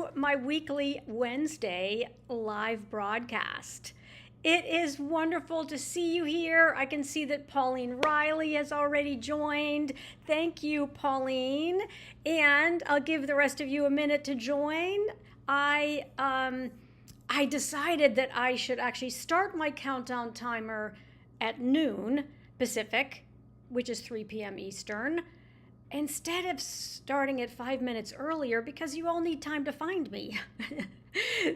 to my weekly Wednesday live broadcast. It is wonderful to see you here. I can see that Pauline Riley has already joined. Thank you, Pauline. And I'll give the rest of you a minute to join. I decided that I should actually start my countdown timer at noon Pacific, which is 3 p.m. Eastern, instead of starting at 5 minutes earlier, because you all need time to find me.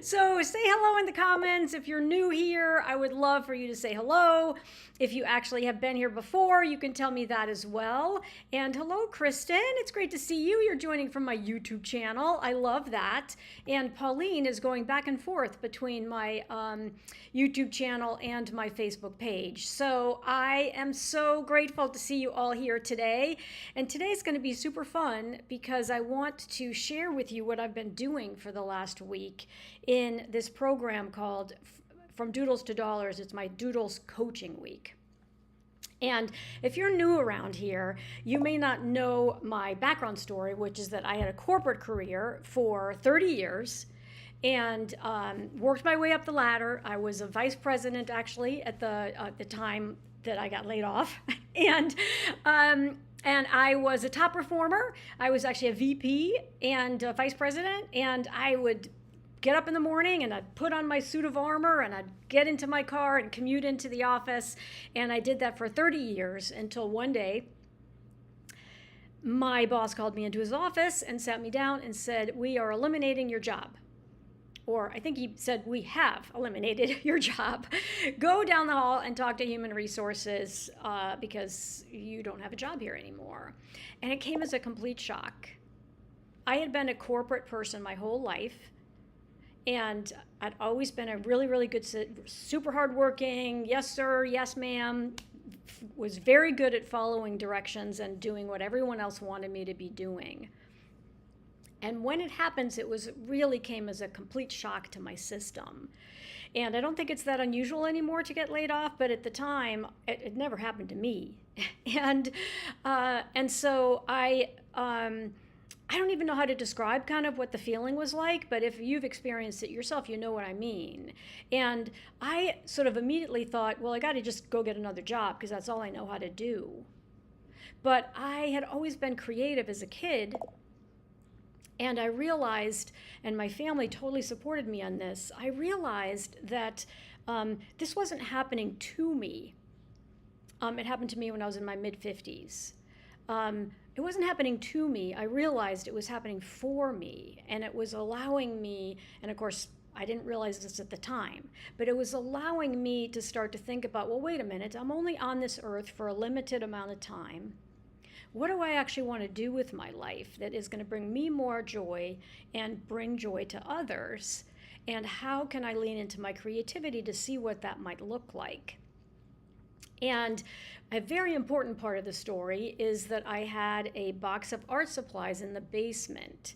So say hello in the comments. If you're new here, I would love for you to say hello. If you actually have been here before, you can tell me that as well. And hello, Kristen. It's great to see you. You're joining from my YouTube channel. I love that. And Pauline is going back and forth between my YouTube channel and my Facebook page. So I am so grateful to see you all here today. And today's going to be super fun because I want to share with you what I've been doing for the last week in this program called From Doodles to Dollars. It's my Doodles coaching week. And if you're new around here, you may not know my background story, which is that I had a corporate career for 30 years and worked my way up the ladder. I was a vice president actually at the time that I got laid off. And I was a top performer. I was actually a VP and a vice president, and I would get up in the morning and I'd put on my suit of armor and I'd get into my car and commute into the office. And I did that for 30 years until one day my boss called me into his office and sat me down and said, "We are eliminating your job." Or I think he said, "We have eliminated your job. Go down the hall and talk to human resources because you don't have a job here anymore." And it came as a complete shock. I had been a corporate person my whole life. And I'd always been a really, really good, super hardworking, yes sir, yes ma'am, was very good at following directions and doing what everyone else wanted me to be doing. And when it happens, really came as a complete shock to my system. And I don't think it's that unusual anymore to get laid off, but at the time, it never happened to me. And so I don't even know how to describe kind of what the feeling was like, but if you've experienced it yourself, you know what I mean. And I sort of immediately thought, well, I got to just go get another job because that's all I know how to do. But I had always been creative as a kid, and I realized, and my family totally supported me on this, I realized that this wasn't happening to me. It happened to me when I was in my mid-50s. It wasn't happening to me. I realized it was happening for me, and it was allowing me, and of course, I didn't realize this at the time, but it was allowing me to start to think about, well, wait a minute, I'm only on this earth for a limited amount of time. What do I actually want to do with my life that is going to bring me more joy and bring joy to others? And how can I lean into my creativity to see what that might look like? And a very important part of the story is that I had a box of art supplies in the basement.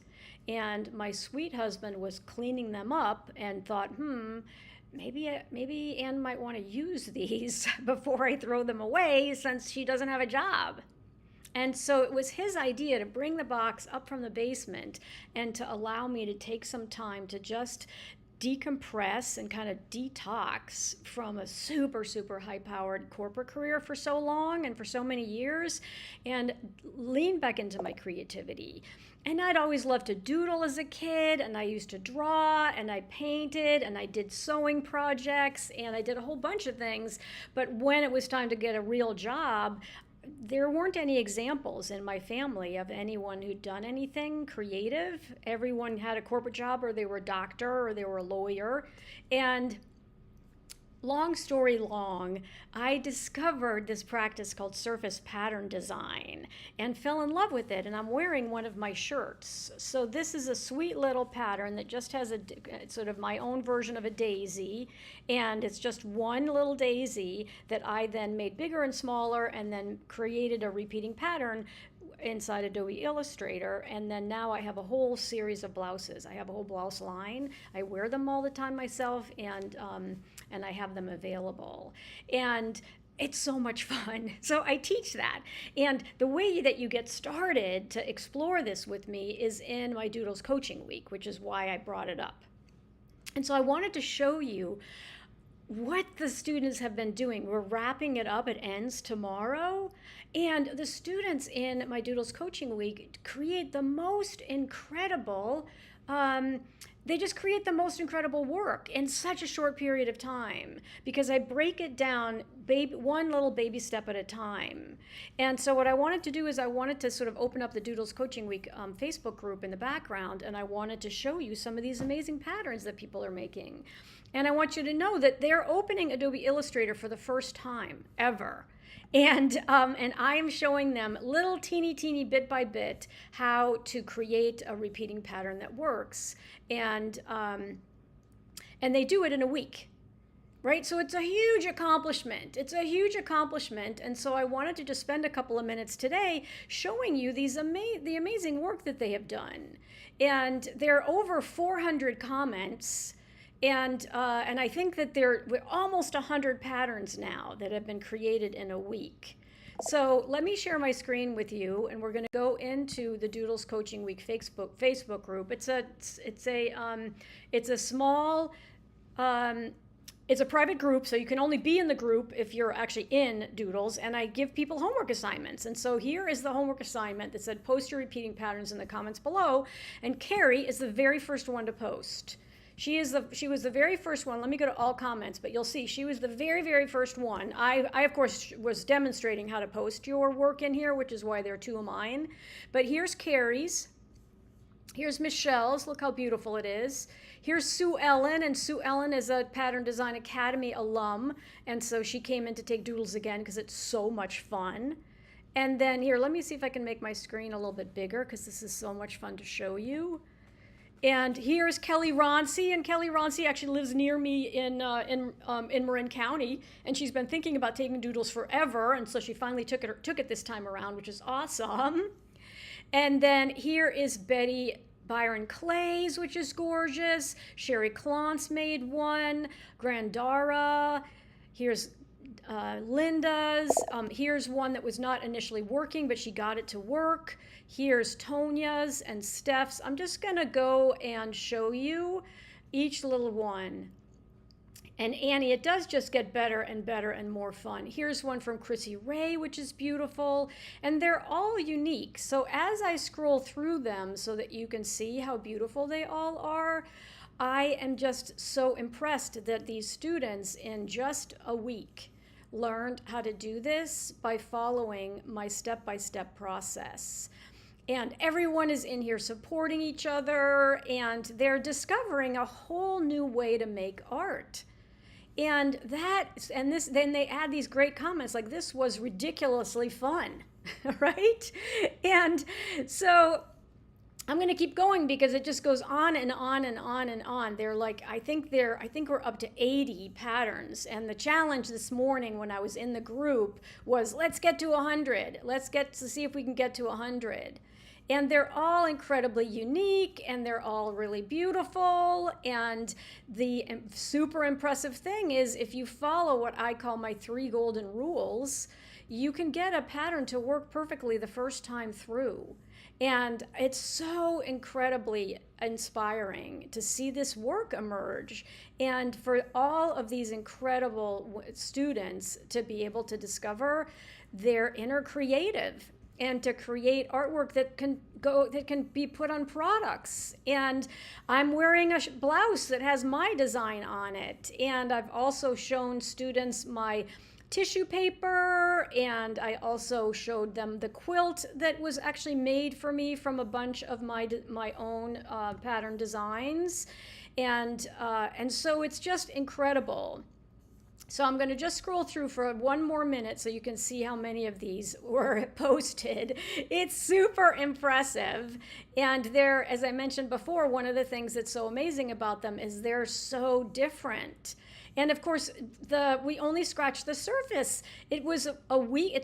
And my sweet husband was cleaning them up and thought, maybe Anne might want to use these before I throw them away since she doesn't have a job. And so it was his idea to bring the box up from the basement and to allow me to take some time to just decompress and kind of detox from a super, super high-powered corporate career for so long and for so many years, and lean back into my creativity. And I'd always loved to doodle as a kid, and I used to draw, and I painted, and I did sewing projects, and I did a whole bunch of things. But when it was time to get a real job, there weren't any examples in my family of anyone who'd done anything creative. Everyone had a corporate job, or they were a doctor, or they were a lawyer. And long story long, I discovered this practice called surface pattern design and fell in love with it. And I'm wearing one of my shirts. So this is a sweet little pattern that just has sort of my own version of a daisy. And it's just one little daisy that I then made bigger and smaller and then created a repeating pattern inside Adobe Illustrator. And then now I have a whole series of blouses. I have a whole blouse line. I wear them all the time myself, and I have them available. And It's so much fun. So I teach that. And the way that you get started to explore this with me is in my Doodles coaching week, which is why I brought it up. And so I wanted to show you what the students have been doing. We're wrapping it up. It ends tomorrow. And the students in my Doodles coaching week create the most incredible they just create the most incredible work in such a short period of time, because I break it down one little baby step at a time. And so what I wanted to do is I wanted to sort of open up the Doodles Coaching Week Facebook group in the background, and I wanted to show you some of these amazing patterns that people are making. And I want you to know that they're opening Adobe Illustrator for the first time ever. And I am showing them little teeny bit by bit how to create a repeating pattern that works. And they do it in a week, right? So it's a huge accomplishment. It's a huge accomplishment. And so I wanted to just spend a couple of minutes today showing you the amazing work that they have done. And there are over 400 comments. And I think that we're almost 100 patterns now that have been created in a week. So let me share my screen with you, and we're going to go into the Doodles Coaching Week Facebook group. It's a small, it's a private group, so you can only be in the group if you're actually in Doodles, and I give people homework assignments. And so here is the homework assignment that said post your repeating patterns in the comments below, and Carrie is the very first one to post. She was the very first one. Let me go to all comments, but you'll see she was the very first one. I of course was demonstrating how to post your work in here, which is why there are two of mine. But here's Carrie's. Here's Michelle's. Look how beautiful it is. Here's Sue Ellen, and Sue Ellen is a Pattern Design Academy alum, and so she came in to take Doodles again because it's so much fun. And then here, let me see if I can make my screen a little bit bigger because this is so much fun to show you. And here's Kelly Ronci, and Kelly Ronci actually lives near me in Marin County, and she's been thinking about taking Doodles forever, and so she finally took it this time around, which is awesome. And then here is Betty Byron Clay's, which is gorgeous. Sherry Clance made one. Grandara. Here's Linda's. Here's one that was not initially working, but she got it to work. Here's Tonia's and Steph's. I'm just going to go and show you each little one. And Annie, it does just get better and better and more fun. Here's one from Chrissy Ray, which is beautiful. And they're all unique. So as I scroll through them so that you can see how beautiful they all are, I am just so impressed that these students in just a week learned how to do this by following my step-by-step process. And everyone is in here supporting each other, and they're discovering a whole new way to make art. And then they add these great comments like, this was ridiculously fun, right? And so I'm going to keep going because it just goes on and on and on and on. They're like, I think we're up to 80 patterns. And the challenge this morning when I was in the group was, let's get to 100. Let's get to see if we can get to 100. And they're all incredibly unique, and they're all really beautiful. And the super impressive thing is, if you follow what I call my 3 golden rules, you can get a pattern to work perfectly the first time through. And it's so incredibly inspiring to see this work emerge, and for all of these incredible students to be able to discover their inner creative and to create artwork that can be put on products. And I'm wearing a blouse that has my design on it. And I've also shown students my tissue paper, and I also showed them the quilt that was actually made for me from a bunch of my own pattern designs. And so it's just incredible. So I'm going to just scroll through for 1 more minute so you can see how many of these were posted. It's super impressive. And they're, as I mentioned before, one of the things that's so amazing about them is they're so different. And of course, we only scratched the surface. It's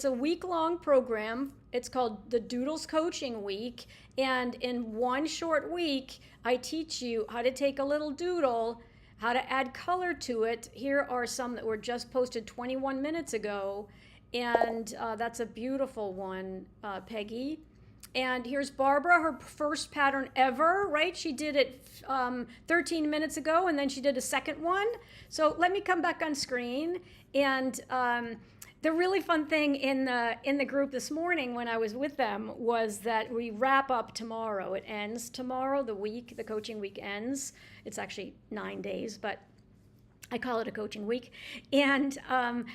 a week-long program. It's called the Doodles Coaching Week. And in one short week, I teach you how to take a little doodle, how to add color to it. Here are some that were just posted 21 minutes ago, and that's a beautiful one, Peggy. And here's Barbara, her first pattern ever, right? She did it 13 minutes ago, and then she did a second one. So let me come back on screen. And the really fun thing in the group this morning when I was with them was that we wrap up tomorrow. It ends tomorrow, the coaching week ends. It's actually 9 days, but I call it a coaching week. And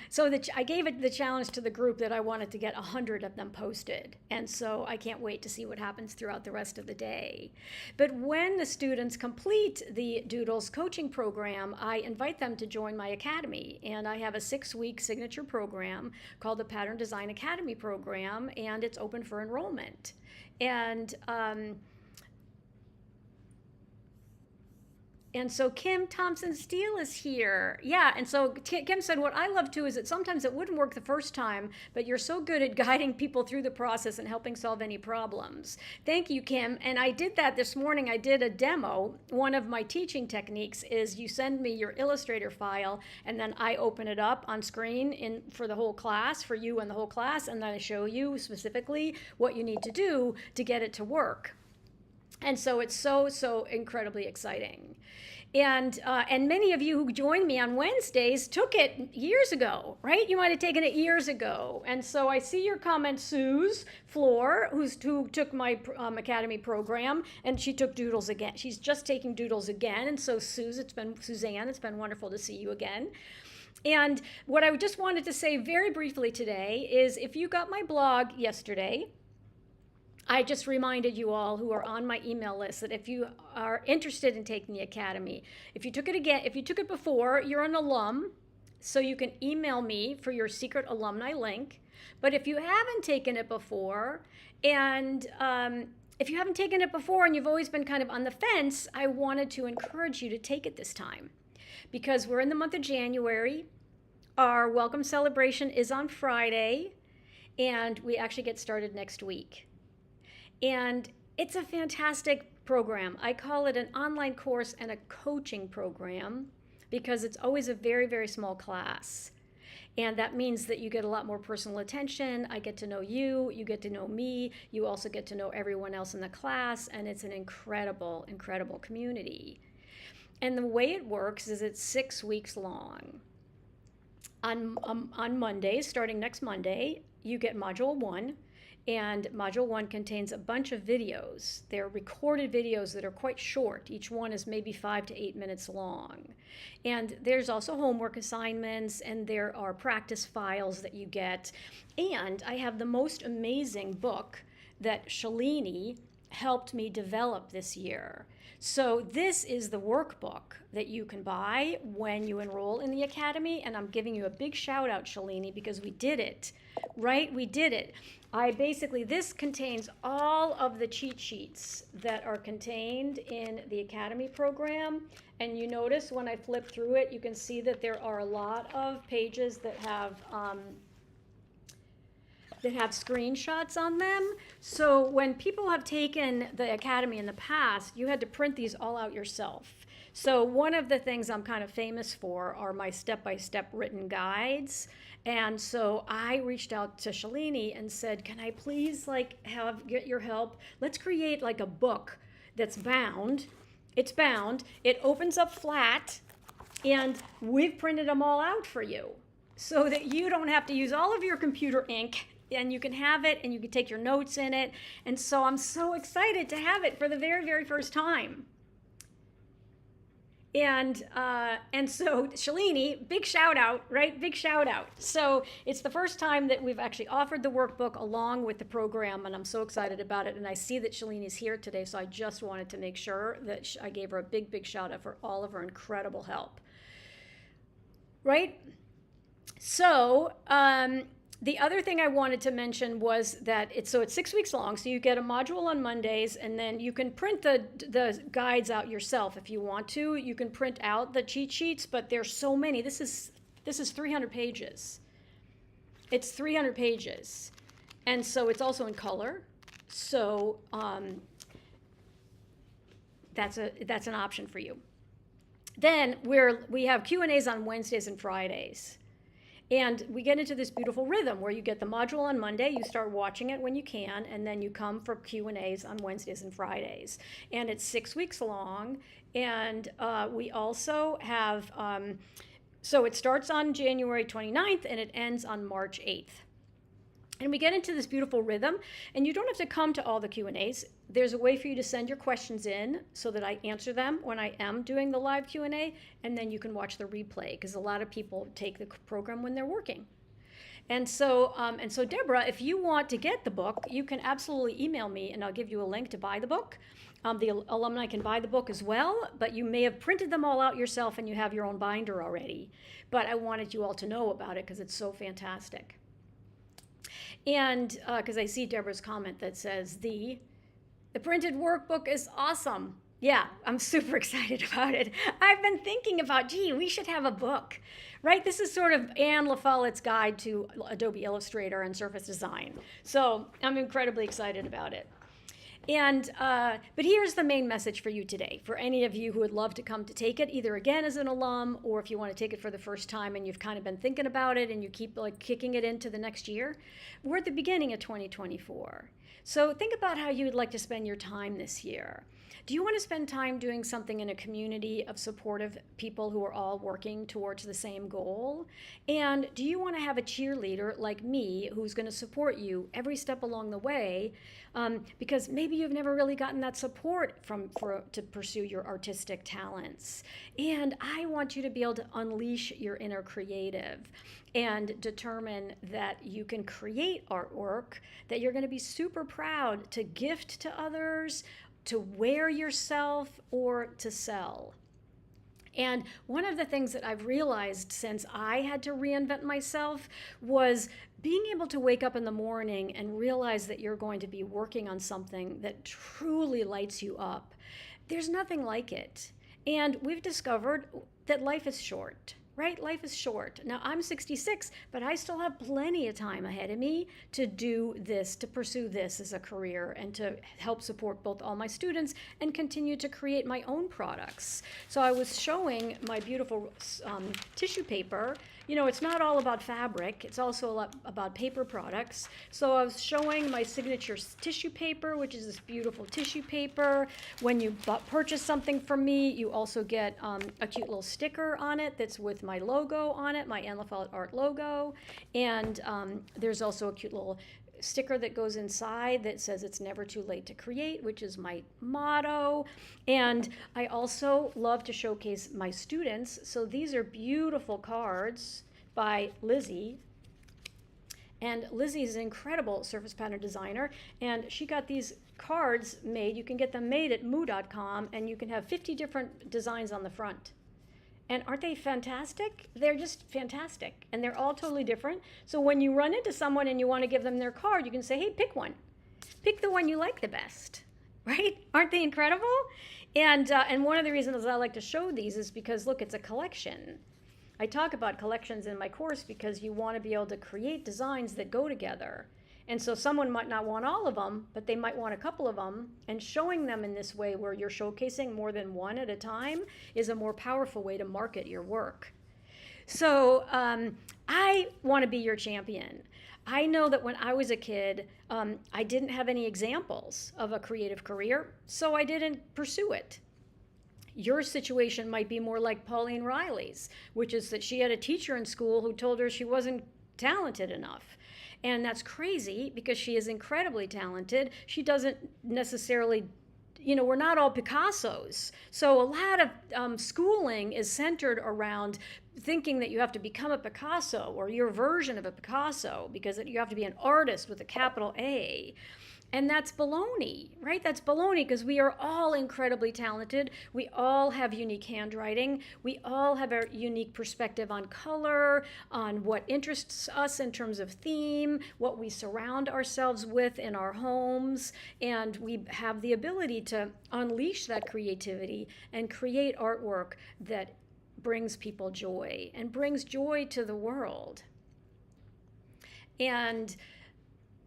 so I gave it the challenge to the group that I wanted to get 100 of them posted. And so I can't wait to see what happens throughout the rest of the day. But when the students complete the Doodles coaching program, I invite them to join my academy. And I have a 6-week signature program called the Pattern Design Academy program, and it's open for enrollment. And so Kim Thompson-Steele is here. Yeah, and so Kim said, what I love too is that sometimes it wouldn't work the first time, but you're so good at guiding people through the process and helping solve any problems. Thank you, Kim. And I did that this morning. I did a demo. One of my teaching techniques is you send me your Illustrator file, and then I open it up on screen for the whole class, for you and the whole class, and then I show you specifically what you need to do to get it to work. And so it's so incredibly exciting. And many of you who joined me on Wednesdays took it years ago, right? You might have taken it years ago. And so I see your comment, Suze Floor, who took my Academy program, and she took Doodles again. She's just taking Doodles again. And so Suzanne, it's been wonderful to see you again. And what I just wanted to say very briefly today is if you got my blog yesterday, I just reminded you all who are on my email list that if you are interested in taking the Academy, if you took it before, you're an alum, so you can email me for your secret alumni link. But if you haven't taken it before, and you've always been kind of on the fence, I wanted to encourage you to take it this time. Because we're in the month of January, our welcome celebration is on Friday, and we actually get started next week. And it's a fantastic program. I call it an online course and a coaching program because it's always a very, very small class. And that means that you get a lot more personal attention. I get to know you, you get to know me, you also get to know everyone else in the class, and it's an incredible, incredible community. And the way it works is it's 6 weeks long. On Mondays, starting next Monday, you get Module 1. And Module 1 contains a bunch of videos. They're recorded videos that are quite short. Each one is maybe 5 to 8 minutes long. And there's also homework assignments, and there are practice files that you get. And I have the most amazing book that Shalini helped me develop this year. So this is the workbook that you can buy when you enroll in the Academy, and I'm giving you a big shout out, Shalini, because we did it, right? We did it. This contains all of the cheat sheets that are contained in the Academy program, and you notice when I flip through it, you can see that there are a lot of pages that have screenshots on them. So when people have taken the Academy in the past, you had to print these all out yourself. So one of the things I'm kind of famous for are my step-by-step written guides. And so I reached out to Shalini and said, can I please get your help? Let's create like a book that's bound. It's bound. It opens up flat, and we've printed them all out for you so that you don't have to use all of your computer ink, and you can have it and you can take your notes in it. And so I'm so excited to have it for the very, very first time. And so Shalini, big shout out, right? Big shout out. So it's the first time that we've actually offered the workbook along with the program, and I'm so excited about it. And I see that Shalini's here today, so I just wanted to make sure that I gave her a big, big shout out for all of her incredible help. Right? So, the other thing I wanted to mention was that it's 6 weeks long, so you get a module on Mondays, and then you can print the guides out yourself if you want to. You can print out the cheat sheets, but there's so many. This is 300 pages. It's 300 pages, and so it's also in color. So that's an option for you. Then we have Q&As on Wednesdays and Fridays. And we get into this beautiful rhythm where you get the module on Monday, you start watching it when you can, and then you come for Q&As on Wednesdays and Fridays. And it's 6 weeks long, and we also have, so it starts on January 29th and it ends on March 8th. And we get into this beautiful rhythm, and you don't have to come to all the Q&As. There's a way for you to send your questions in so that I answer them when I am doing the live Q&A, and then you can watch the replay, because a lot of people take the program when they're working. And so Deborah, if you want to get the book, you can absolutely email me, and I'll give you a link to buy the book. The alumni can buy the book as well, but you may have printed them all out yourself and you have your own binder already. But I wanted you all to know about it because it's so fantastic. And because I see Deborah's comment that says the printed workbook is awesome. Yeah, I'm super excited about it. I've been thinking about, gee, we should have a book, right? This is sort of Anne LaFollette's guide to Adobe Illustrator and Surface Design. So I'm incredibly excited about it. And but here's the main message for you today, for any of you who would love to come to take it, either again as an alum, or if you want to take it for the first time and you've kind of been thinking about it and you keep like kicking it into the next year. We're at the beginning of 2024. So think about how you would like to spend your time this year. Do you want to spend time doing something in a community of supportive people who are all working towards the same goal? And do you want to have a cheerleader like me who's going to support you every step along the way? Because maybe you've never really gotten that support to pursue your artistic talents. And I want you to be able to unleash your inner creative and determine that you can create artwork that you're going to be super proud to gift to others, to wear yourself, or to sell. And one of the things that I've realized since I had to reinvent myself was being able to wake up in the morning and realize that you're going to be working on something that truly lights you up. There's nothing like it. And we've discovered that life is short. Right? Life is short. Now, I'm 66, but I still have plenty of time ahead of me to do this, to pursue this as a career, and to help support both all my students and continue to create my own products. So I was showing my beautiful tissue paper. You know, it's not all about fabric. It's also a lot about paper products. So I was showing my signature tissue paper, which is this beautiful tissue paper. When you purchase something from me, you also get a cute little sticker on it that's with my logo on it, my Anne LaFollette Art logo. And there's also a cute little sticker that goes inside that says it's never too late to create, which is my motto. And I also love to showcase my students. So these are beautiful cards by Lizzie. And Lizzie is an incredible surface pattern designer, and she got these cards made. You can get them made at moo.com, and you can have 50 different designs on the front. And aren't they fantastic? They're just fantastic. And they're all totally different. So when you run into someone and you want to give them their card, you can say, hey, pick one. Pick the one you like the best, right? Aren't they incredible? And one of the reasons I like to show these is because, look, it's a collection. I talk about collections in my course because you want to be able to create designs that go together. And so someone might not want all of them, but they might want a couple of them. And showing them in this way where you're showcasing more than one at a time is a more powerful way to market your work. So I want to be your champion. I know that when I was a kid, I didn't have any examples of a creative career, so I didn't pursue it. Your situation might be more like Pauline Riley's, which is that she had a teacher in school who told her she wasn't talented enough. And that's crazy because she is incredibly talented. She doesn't necessarily, you know, we're not all Picassos. So a lot of schooling is centered around thinking that you have to become a Picasso or your version of a Picasso because you have to be an artist with a capital A. And that's baloney, right? That's baloney because we are all incredibly talented. We all have unique handwriting. We all have a unique perspective on color, on what interests us in terms of theme, what we surround ourselves with in our homes. And we have the ability to unleash that creativity and create artwork that brings people joy and brings joy to the world. And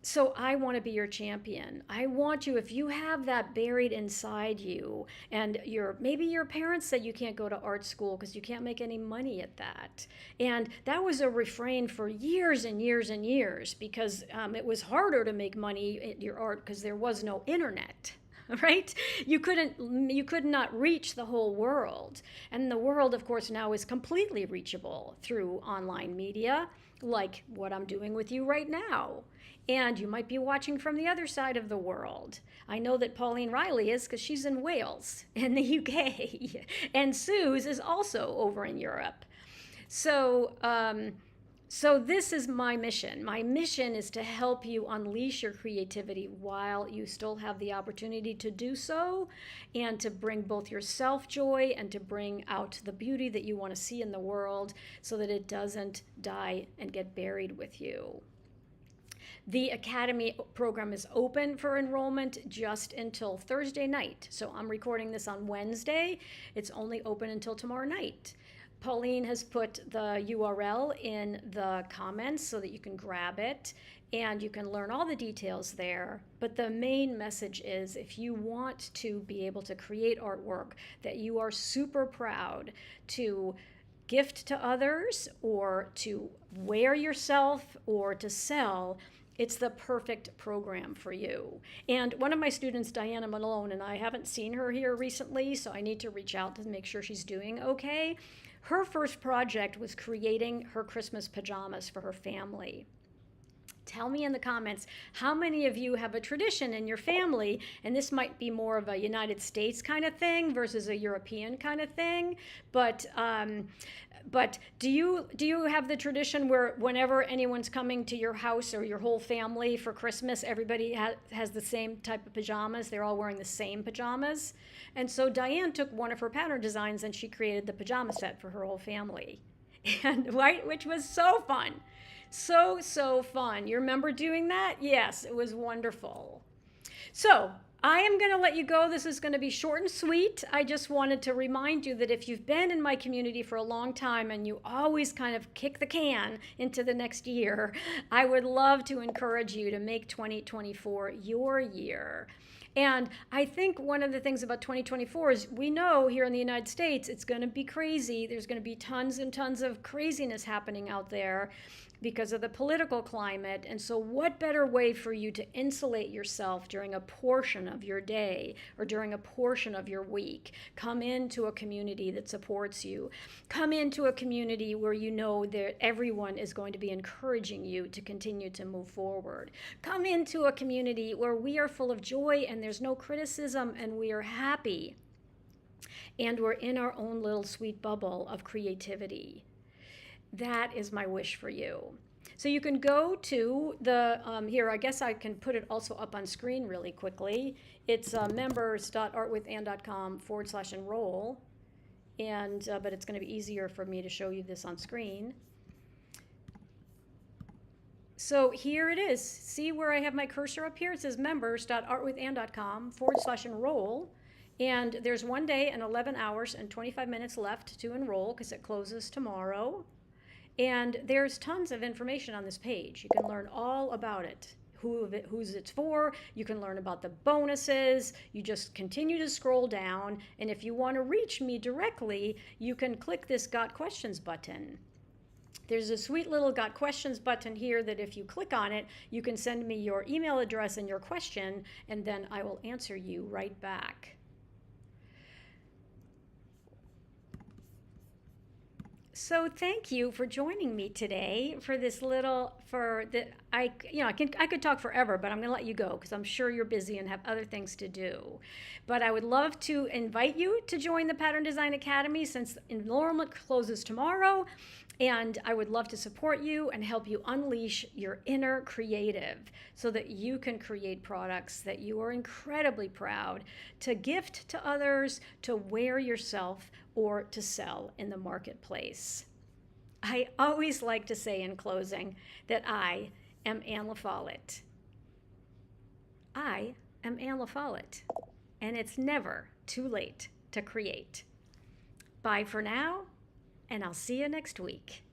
So I want to be your champion. I want you, if you have that buried inside you, and maybe your parents said you can't go to art school because you can't make any money at that. And that was a refrain for years and years and years, because it was harder to make money at your art because there was no internet. Right? You could not reach the whole world. And the world, of course, now is completely reachable through online media, like what I'm doing with you right now. And you might be watching from the other side of the world. I know that Pauline Riley is, because she's in Wales in the UK. And Suze is also over in Europe. So this is my mission. My mission is to help you unleash your creativity while you still have the opportunity to do so, and to bring both yourself joy and to bring out the beauty that you want to see in the world, so that it doesn't die and get buried with you. The Academy program is open for enrollment just until Thursday night. So I'm recording this on Wednesday. It's only open until tomorrow night. Pauline has put the URL in the comments so that you can grab it and you can learn all the details there. But the main message is, if you want to be able to create artwork that you are super proud to gift to others, or to wear yourself, or to sell, it's the perfect program for you. And one of my students, Diana Malone, and I haven't seen her here recently, so I need to reach out to make sure she's doing okay. Her first project was creating her Christmas pajamas for her family. Tell me in the comments, how many of you have a tradition in your family, and this might be more of a United States kind of thing versus a European kind of thing, but do you have the tradition where whenever anyone's coming to your house or your whole family for Christmas, everybody has the same type of pajamas? They're all wearing the same pajamas? And so Diane took one of her pattern designs and she created the pajama set for her whole family, and right, which was so fun. So fun. You remember doing that? Yes, it was wonderful. So I am going to let you go. This is going to be short and sweet. I just wanted to remind you that if you've been in my community for a long time and you always kind of kick the can into the next year, I would love to encourage you to make 2024 your year. And I think one of the things about 2024 is, we know here in the United States it's going to be crazy. There's going to be tons and tons of craziness happening out there because of the political climate. And so what better way for you to insulate yourself during a portion of your day or during a portion of your week? Come into a community that supports you. Come into a community where you know that everyone is going to be encouraging you to continue to move forward. Come into a community where we are full of joy and there's no criticism and we are happy. And we're in our own little sweet bubble of creativity. That is my wish for you. So you can go to the, here, I guess I can put it also up on screen really quickly. It's members.artwithann.com/enroll. And, but it's going to be easier for me to show you this on screen. So here it is. See where I have my cursor up here? It says members.artwithann.com/enroll. And there's 1 day and 11 hours and 25 minutes left to enroll because it closes tomorrow. And there's tons of information on this page. You can learn all about it, who's it's for. You can learn about the bonuses. You just continue to scroll down. And if you want to reach me directly, you can click this Got Questions button. There's a sweet little Got Questions button here that if you click on it, you can send me your email address and your question, and then I will answer you right back. So thank you for joining me today for this little, I could talk forever, but I'm going to let you go because I'm sure you're busy and have other things to do. But I would love to invite you to join the Pattern Design Academy since enrollment closes tomorrow. And I would love to support you and help you unleash your inner creative so that you can create products that you are incredibly proud to gift to others, to wear yourself, or to sell in the marketplace. I always like to say in closing that I am Ann LaFollette. I am Ann LaFollette, and it's never too late to create. Bye for now, and I'll see you next week.